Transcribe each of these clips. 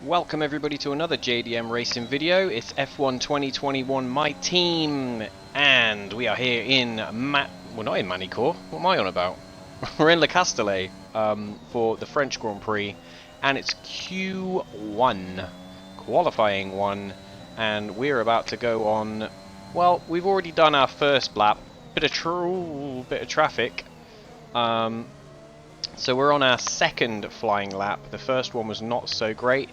Welcome everybody to another JDM racing video. It's F1 2021 My Team, and we are here in we're not in Manicourt. What am I on about? We're in Le Castellet for the French Grand Prix, and it's Q1, qualifying one, and we're about to go on. Well, we've already done our first lap, bit of traffic. So we're on our second flying lap. The first one was not so great.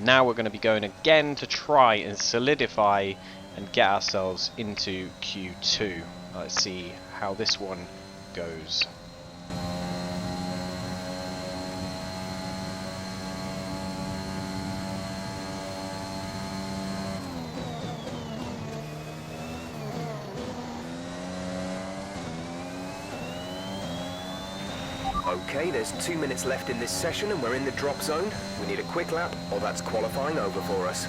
Now we're going to be going again to try and solidify and get ourselves into Q2. Let's see how this one goes. Okay, there's 2 minutes left in this session and we're in the drop zone. We need a quick lap or that's qualifying over for us.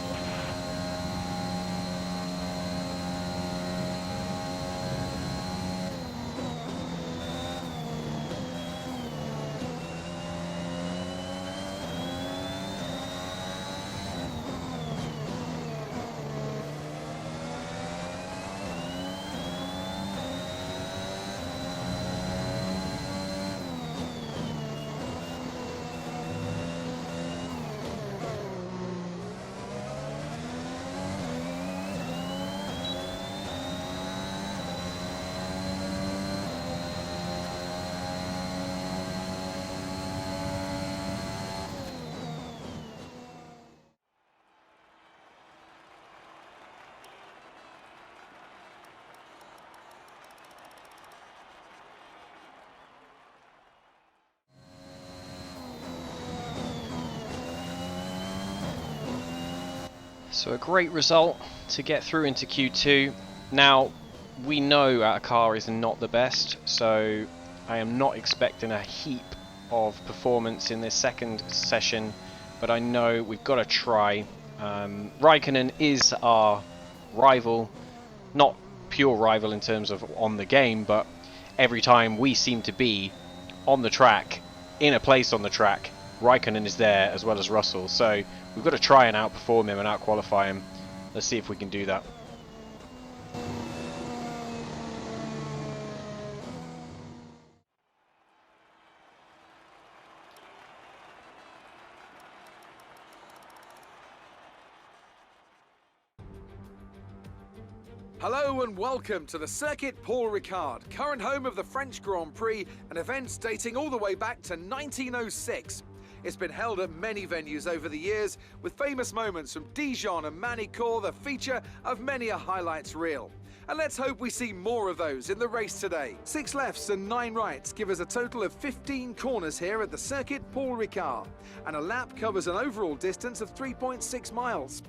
So a great result to get through into Q2. Now, we know our car is not the best, so I am not expecting a heap of performance in this second session, but I know we've got to try. Raikkonen is our rival, not pure rival in terms of on the game, but every time we seem to be on the track, in a place on the track, Raikkonen is there as well as Russell, so we've got to try and outperform him and outqualify him. Let's see if we can do that. Hello and welcome to the circuit Paul Ricard, current home of the French Grand Prix, an event dating all the way back to 1906. It's been held at many venues over the years, with famous moments from Dijon and Manicourt the feature of many a highlights reel. And let's hope we see more of those in the race today. 6 lefts and 9 rights give us a total of 15 corners here at the circuit Paul Ricard, and a lap covers an overall distance of 3.6 miles.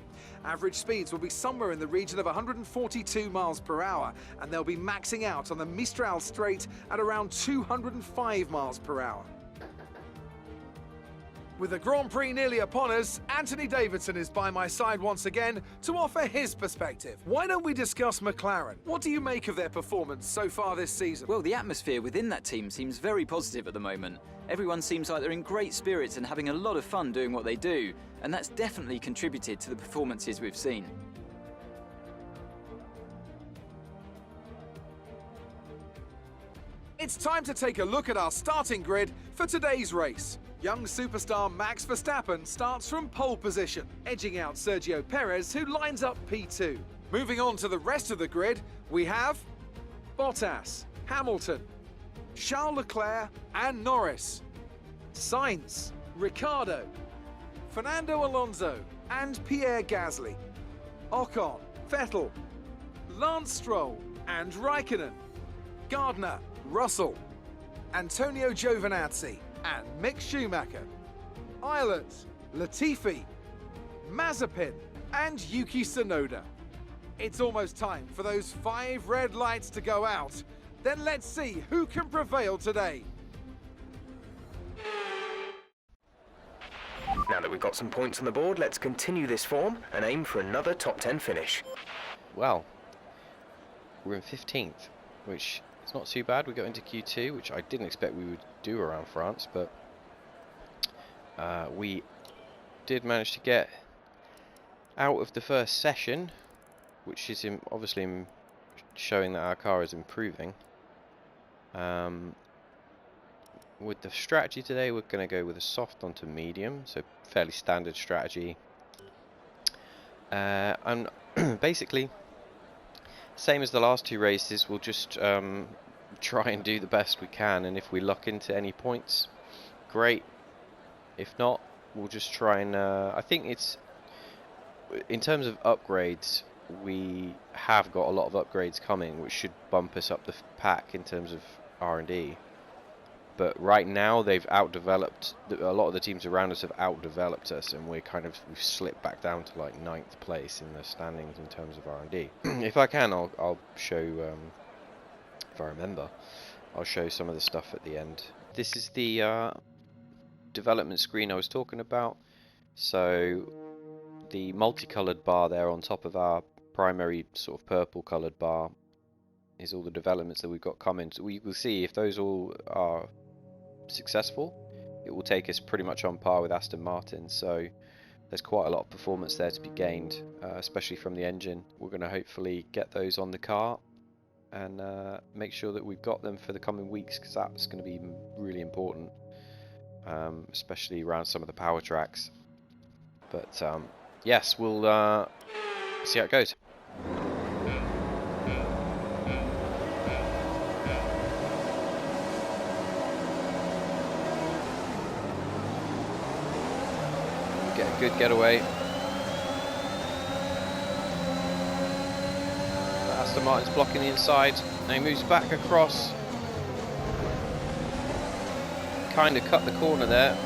Average speeds will be somewhere in the region of 142 miles per hour, and they'll be maxing out on the Mistral straight at around 205 miles per hour. With the Grand Prix nearly upon us, Anthony Davidson is by my side once again to offer his perspective. Why don't we discuss McLaren? What do you make of their performance so far this season? Well, the atmosphere within that team seems very positive at the moment. Everyone seems like they're in great spirits and having a lot of fun doing what they do, and that's definitely contributed to the performances we've seen. It's time to take a look at our starting grid for today's race. Young superstar Max Verstappen starts from pole position, edging out Sergio Perez, who lines up P2. Moving on to the rest of the grid, we have Bottas, Hamilton, Charles Leclerc and Norris, Sainz, Ricciardo, Fernando Alonso and Pierre Gasly, Ocon, Vettel, Lance Stroll and Raikkonen, Gardner, Russell, Antonio Giovinazzi and Mick Schumacher, Ireland, Latifi, Mazepin and Yuki Tsunoda. It's almost time for those 5 red lights to go out. Then let's see who can prevail today. Now that we've got some points on the board, let's continue this form and aim for another top 10 finish. Well, we're in 15th, which is not too bad. We got into Q2, which I didn't expect we would do around France, but we did manage to get out of the first session, which is obviously showing that our car is improving. With the strategy today, we're going to go with a soft onto medium, so fairly standard strategy. And basically, same as the last two races, we'll just try and do the best we can, and if we luck into any points, great. If not, we'll just try and I think it's, in terms of upgrades, we have got a lot of upgrades coming which should bump us up the pack in terms of R&D. But right now they've outdeveloped, a lot of the teams around us have outdeveloped us, and we've slipped back down to like 9th place in the standings in terms of R&D. If I can, I'll show, if I remember, I'll show some of the stuff at the end. This is the development screen I was talking about. So the multicolored bar there on top of our primary sort of purple colored bar is all the developments that we've got coming. So we will see if those all are successful, it will take us pretty much on par with Aston Martin. So there's quite a lot of performance there to be gained, especially from the engine. We're going to hopefully get those on the car and make sure that we've got them for the coming weeks, because that's going to be really important, especially around some of the power tracks. But yes, we'll see how it goes. Get a good getaway. Aston Martin's blocking the inside. Now he moves back across. Kind of cut the corner there.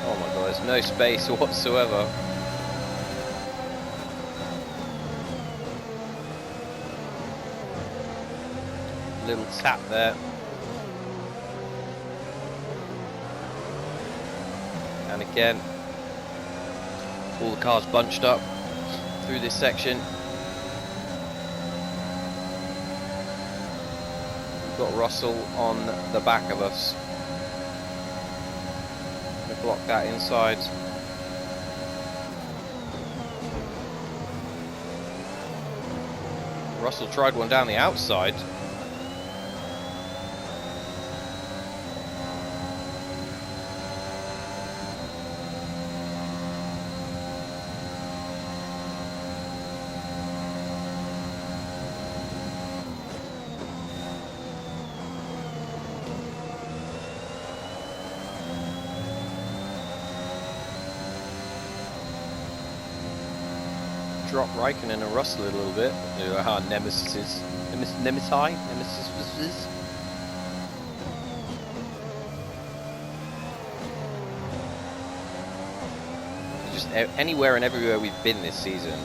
Oh my god, there's no space whatsoever. Little tap there. And again, all the cars bunched up through this section. We've got Russell on the back of us. Gonna block that inside. Russell tried one down the outside. Drop Raikkonen and Russell a little bit. Our nemesis. Just anywhere and everywhere we've been this season,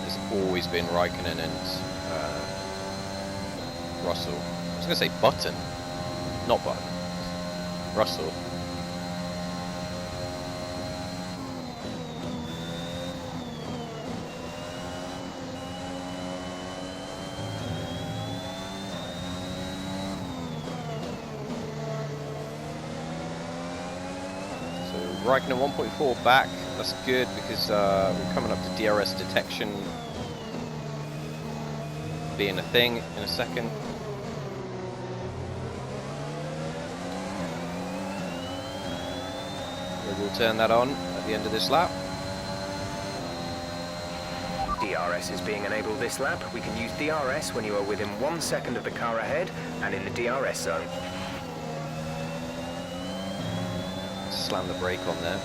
there's always been Raikkonen and Russell. I was going to say Button, not Button. Russell. Raikkonen 1.4 back, that's good because we're coming up to DRS detection being a thing in a second. We'll turn that on at the end of this lap. DRS is being enabled this lap. We can use DRS when you are within 1 second of the car ahead and in the DRS zone. Slam the brake on there.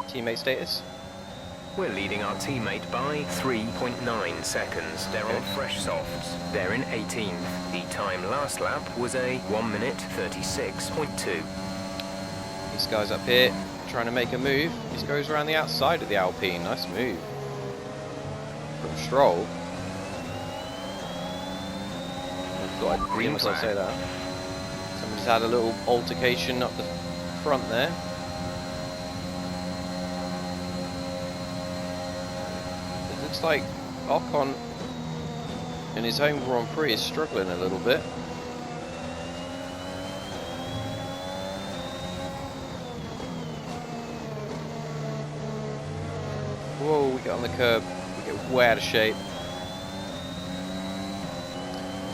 Teammate status? We're leading our teammate by 3.9 seconds. They're on fresh softs. They're in 18th. The time last lap was a 1 minute 36.2. This guy's up here trying to make a move. This goes around the outside of the Alpine. Nice move from Stroll. I thought I'd hear myself say that. Somebody's had a little altercation up the front there. looks like Ocon in his home Grand Prix is struggling a little bit. Whoa, we get on the curb, we get way out of shape.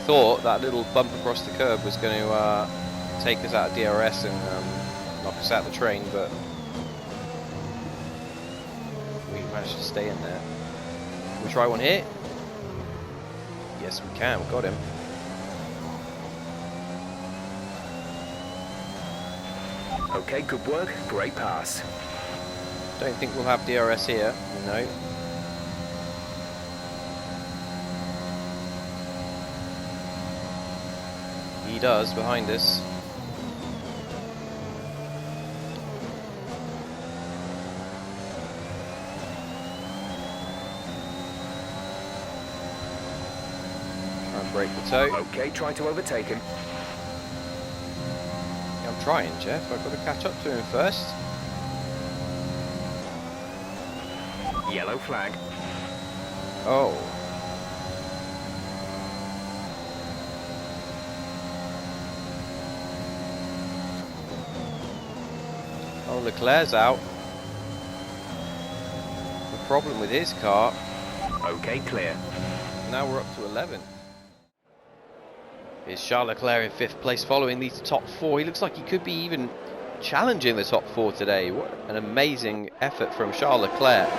Thought that little bump across the curb was going to take us out of DRS and knock us out of the train, but we managed to stay in there. Can we try one here? Yes, we can. We got him. Okay, good work. Great pass. Don't think we'll have DRS here. No. He does behind us. Try and break the toe. Okay, try to overtake him. I'm trying, Jeff. I've got to catch up to him first. Yellow flag. Oh. Oh, Leclerc's out. The problem with his car. Okay, clear. Now we're up to 11. Here's Charles Leclerc in 5th place following these top 4. He looks like he could be even challenging the top 4 today. What an amazing effort from Charles Leclerc.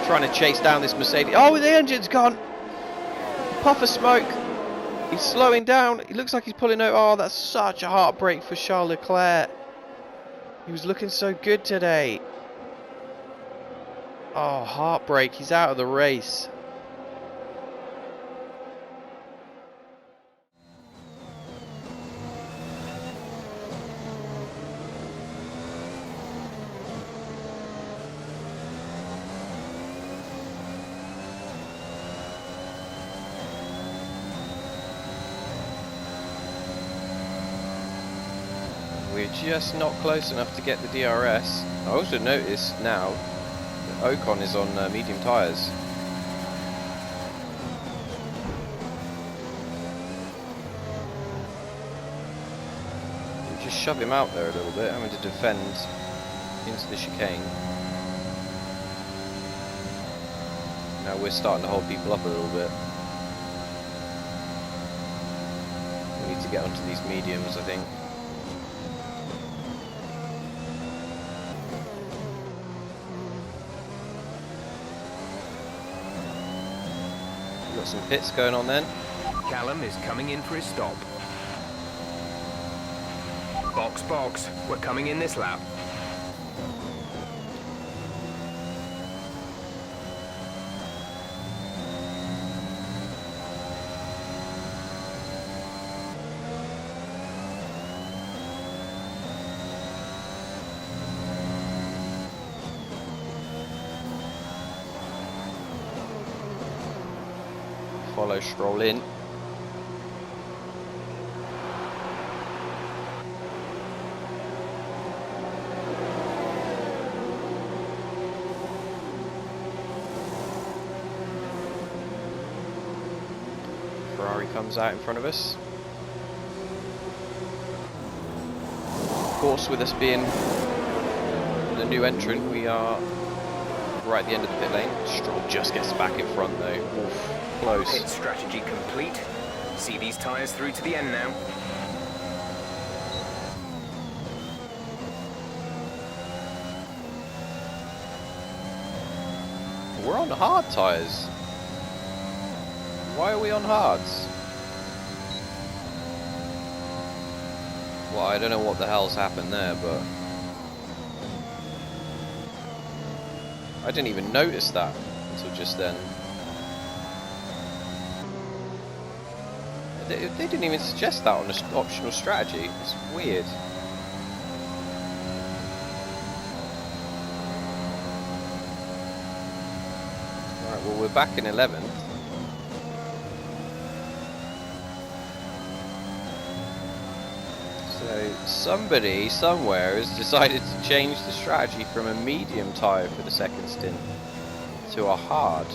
Trying to chase down this Mercedes. Oh, the engine's gone. Puff of smoke. He's slowing down. He looks like he's pulling over. Oh, that's such a heartbreak for Charles Leclerc. He was looking so good today. Oh, heartbreak. He's out of the race. We're just not close enough to get the DRS. I also noticed now that Ocon is on medium tyres. We just shove him out there a little bit, having to defend into the chicane. Now we're starting to hold people up a little bit. We need to get onto these mediums, I think. Got some pits going on then. Callum is coming in for his stop. Box, box. We're coming in this lap. Follow Stroll in. Ferrari comes out in front of us. Of course, with us being the new entrant, we are right at the end of the pit lane. Stroll just gets back in front though. Oof. Close. Pit strategy complete. See these tyres through to the end now. We're on hard tyres. Why are we on hards? Well, I don't know what the hell's happened there, but I didn't even notice that until just then. They didn't even suggest that on an optional strategy. It's weird. Alright, well we're back in 11th. So somebody somewhere has decided to change the strategy from a medium tyre for the second stint to a hard.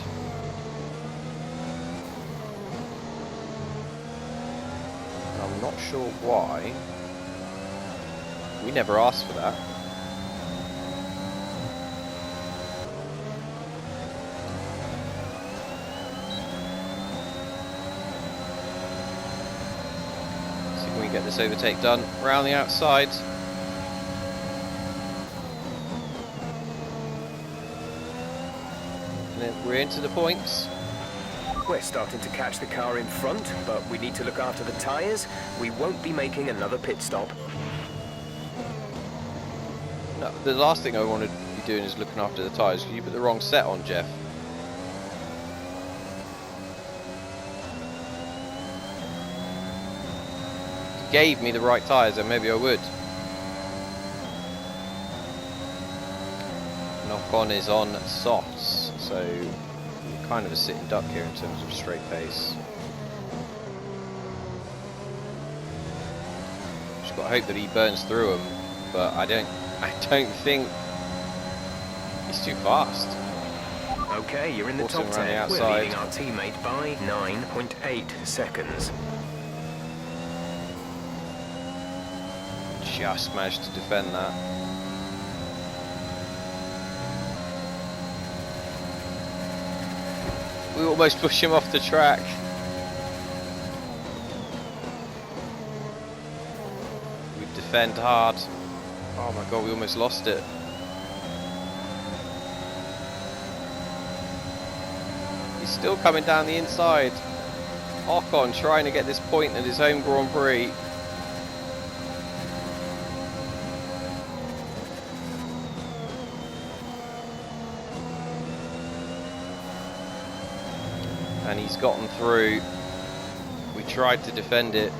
sure why. We never asked for that. See if we can get this overtake done around the outside. And then we're into the points. We're starting to catch the car in front, but we need to look after the tyres. We won't be making another pit stop. No, the last thing I want to be doing is looking after the tyres. You put the wrong set on, Jeff. If you gave me the right tyres, then maybe I would. Knock-on is on softs, so kind of a sitting duck here in terms of straight pace. Just got to hope that he burns through them, but I don't think he's too fast. Okay, you're in the top 10. We're leading our teammate by 9.8 seconds. Just managed to defend that. We almost pushed him off the track. We defend hard. Oh my god, we almost lost it. He's still coming down the inside. Ocon trying to get this point at his home Grand Prix. And he's gotten through. We tried to defend it.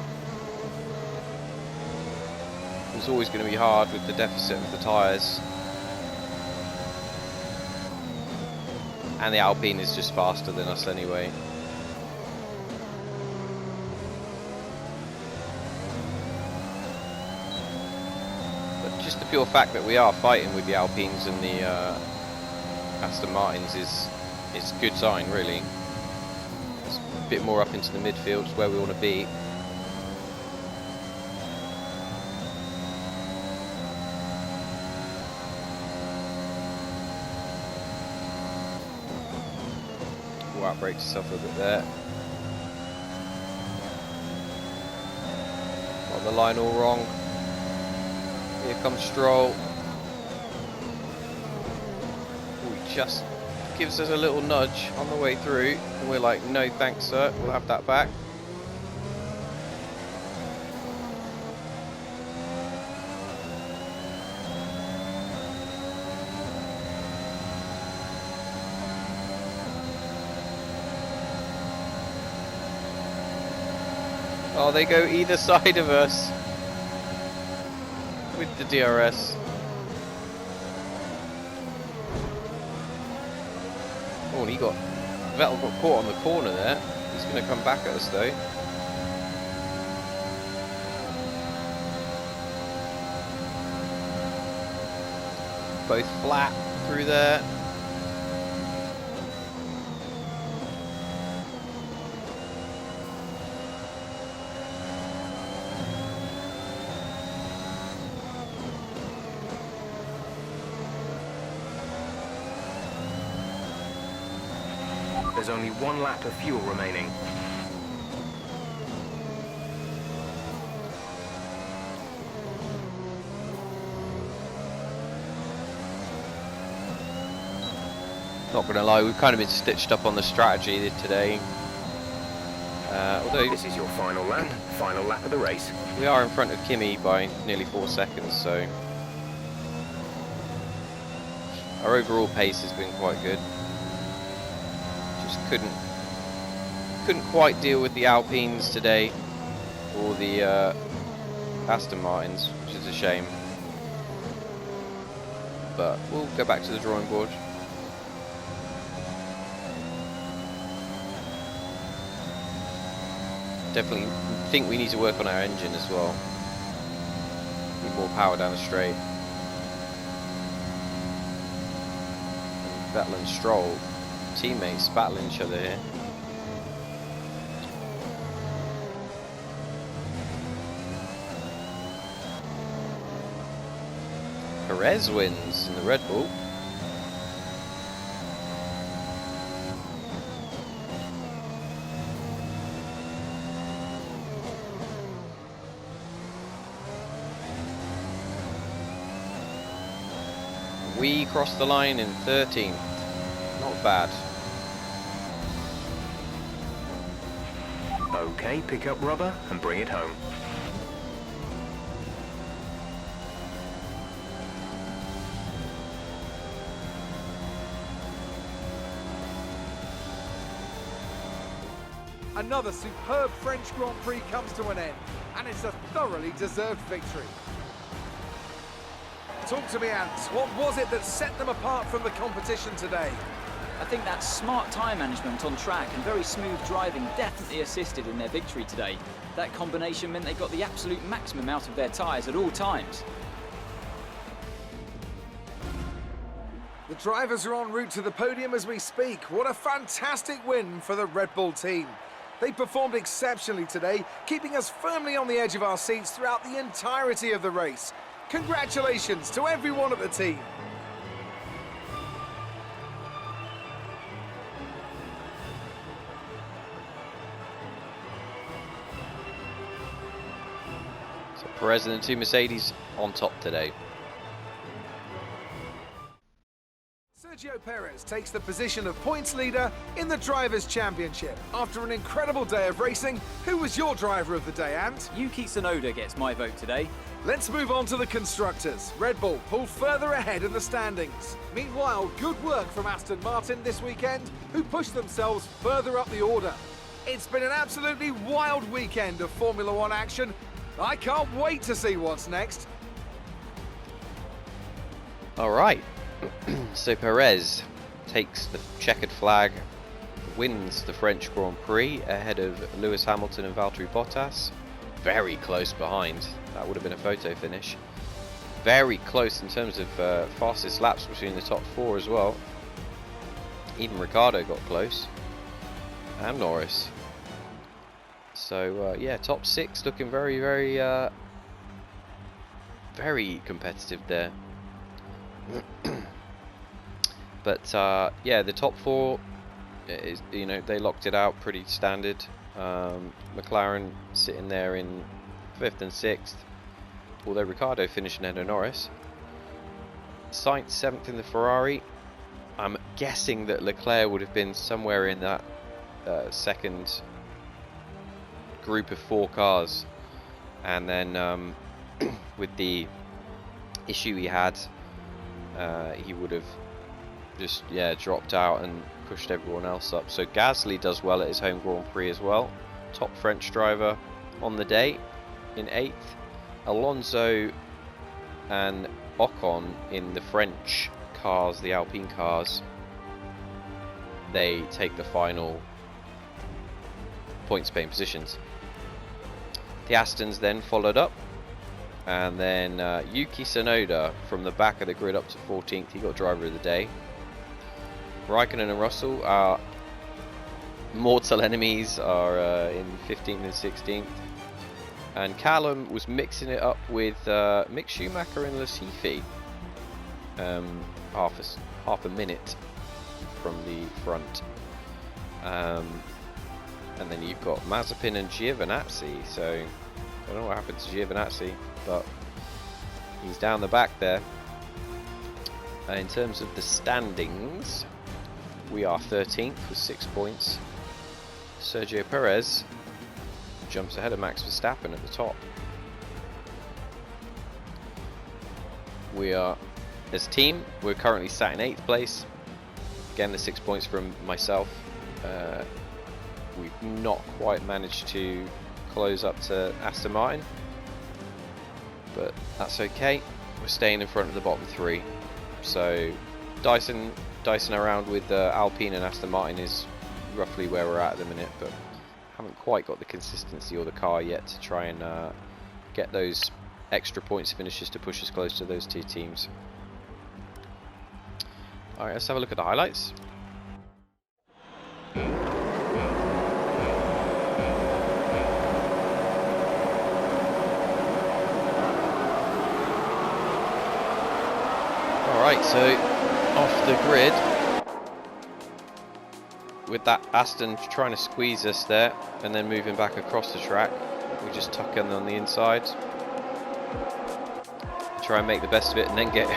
It was always going to be hard with the deficit of the tyres. And the Alpine is just faster than us anyway. But just the pure fact that we are fighting with the Alpines and the Aston Martins is a good sign, really. A bit more up into the midfield is where we want to be. We'll outbrake yourself a bit there. Got the line all wrong. Here comes Stroll. We just gives us a little nudge on the way through, and we're like, no thanks sir, we'll have that back. Oh, they go either side of us with the DRS. Oh, and Vettel got caught on the corner there. He's going to come back at us though. Both flat through there. There's only one lap of fuel remaining. Not gonna lie, we've kind of been stitched up on the strategy today. Although This is your final lap of the race. we are in front of Kimi by nearly 4 seconds, so our overall pace has been quite good. Just couldn't quite deal with the Alpines today, or the Aston Martins, which is a shame. But we'll go back to the drawing board. Definitely think we need to work on our engine as well. Need more power down the straight. Vettel and Stroll, teammates battling each other here. Perez wins in the Red Bull. We crossed the line in 13th. Not bad. Okay, pick up rubber and bring it home. Another superb French Grand Prix comes to an end, and it's a thoroughly deserved victory. Talk to me, Ant. What was it that set them apart from the competition today? I think that smart tyre management on track and very smooth driving definitely assisted in their victory today. That combination meant they got the absolute maximum out of their tyres at all times. The drivers are en route to the podium as we speak. What a fantastic win for the Red Bull team. They performed exceptionally today, keeping us firmly on the edge of our seats throughout the entirety of the race. Congratulations to everyone at the team. So Perez and the two Mercedes on top today. Sergio Perez takes the position of points leader in the Drivers' Championship. After an incredible day of racing, who was your driver of the day, Ant? Yuki Tsunoda gets my vote today. Let's move on to the constructors. Red Bull pulled further ahead in the standings. Meanwhile, good work from Aston Martin this weekend, who pushed themselves further up the order. It's been an absolutely wild weekend of Formula One action. I can't wait to see what's next. All right. So Perez takes the checkered flag, wins the French Grand Prix ahead of Lewis Hamilton and Valtteri Bottas. Very close behind. That would have been a photo finish. Very close in terms of fastest laps between the top four as well. Even Ricciardo got close. And Norris. So yeah, top six looking very, very competitive there. But yeah, the top four is, you know, they locked it out pretty standard. McLaren sitting there in 5th and 6th, although Ricciardo finishing ahead of Norris. Sainz 7th in the Ferrari. I'm guessing that Leclerc would have been somewhere in that second group of 4 cars, and then with the issue he had, he would have just dropped out and pushed everyone else up. So Gasly does well at his home Grand Prix as well. Top French driver on the day in 8th. Alonso and Ocon in the French cars, the Alpine cars, they take the final points paying positions. The Astons then followed up, and then Yuki Tsunoda from the back of the grid up to 14th, he got driver of the day. Raikkonen and Russell, are mortal enemies, are in 15th and 16th. And Callum was mixing it up with Mick Schumacher and Latifi. Half a minute from the front. And then you've got Mazepin and Giovinazzi. So I don't know what happened to Giovinazzi, but he's down the back there. In terms of the standings, we are 13th with 6 points. Sergio Perez jumps ahead of Max Verstappen at the top. We are, as a team, we're currently sat in 8th place. Again, the 6 points from myself. We've not quite managed to close up to Aston Martin, but that's okay. We're staying in front of the bottom 3. So dicing around with Alpine and Aston Martin is roughly where we're at the minute, but haven't quite got the consistency or the car yet to try and get those extra points finishes to push us close to those 2 teams. Alright, let's have a look at the highlights. Alright, so off the grid with that Aston trying to squeeze us there and then moving back across the track. We just tuck in on the inside, try and make the best of it, and then get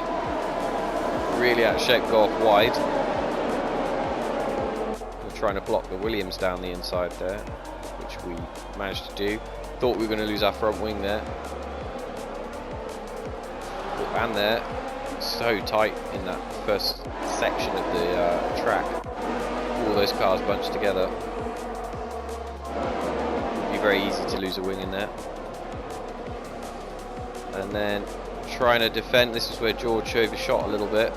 really out of shape, go off wide. We're trying to block the Williams down the inside there, which we managed to do. Thought we were going to lose our front wing there. And there, so tight in that first section of the track. All those cars bunched together. Would be very easy to lose a wing in there. And then trying to defend. This is where George overshot a little bit.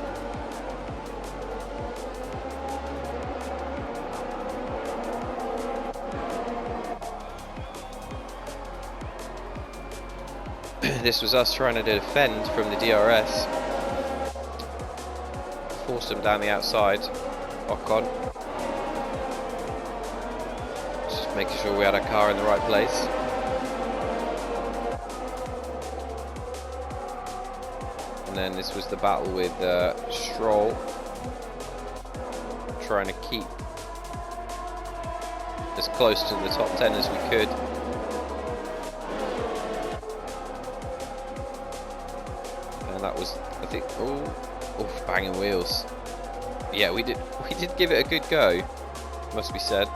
This was us trying to defend from the DRS. Forced them down the outside. Ocon. Just making sure we had our car in the right place. And then this was the battle with Stroll. Trying to keep as close to the top 10 as we could. That was, I think, oh, banging wheels. Yeah, we did give it a good go, must be said.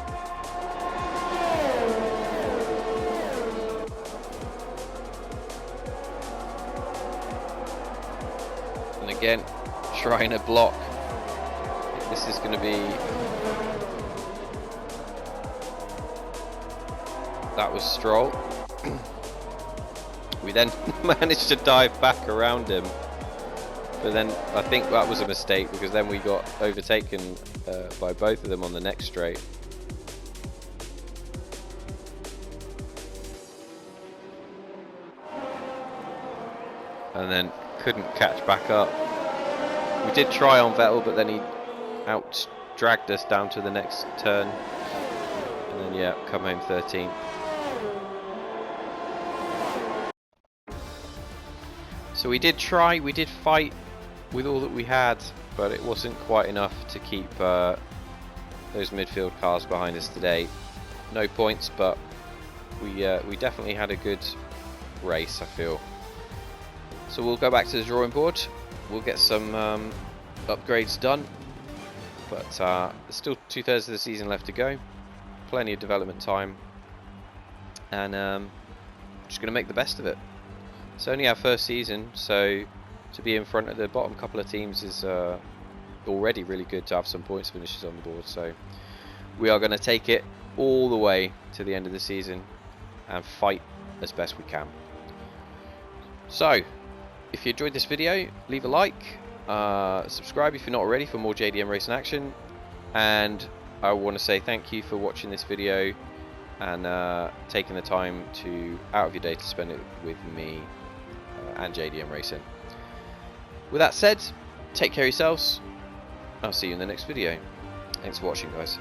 And again, trying to block. I think this is going to be. That was Stroll. We then managed to dive back around him, but then I think that was a mistake because then we got overtaken by both of them on the next straight. And then couldn't catch back up. We did try on Vettel, but then he out-dragged us down to the next turn. And then, yeah, come home 13th. So we did try, we did fight with all that we had, but it wasn't quite enough to keep those midfield cars behind us today. No points, but we definitely had a good race, I feel. So we'll go back to the drawing board. We'll get some upgrades done, but there's still 2/3 of the season left to go. Plenty of development time, and just going to make the best of it. It's only our first season, so to be in front of the bottom couple of teams is already really good to have some points finishes on the board. So we are going to take it all the way to the end of the season and fight as best we can. So if you enjoyed this video, leave a like, subscribe if you're not already for more JDM racing action, and I want to say thank you for watching this video and taking the time out of your day to spend it with me and JDM Racing. With that said, take care of yourselves. I'll see you in the next video. Thanks for watching, guys.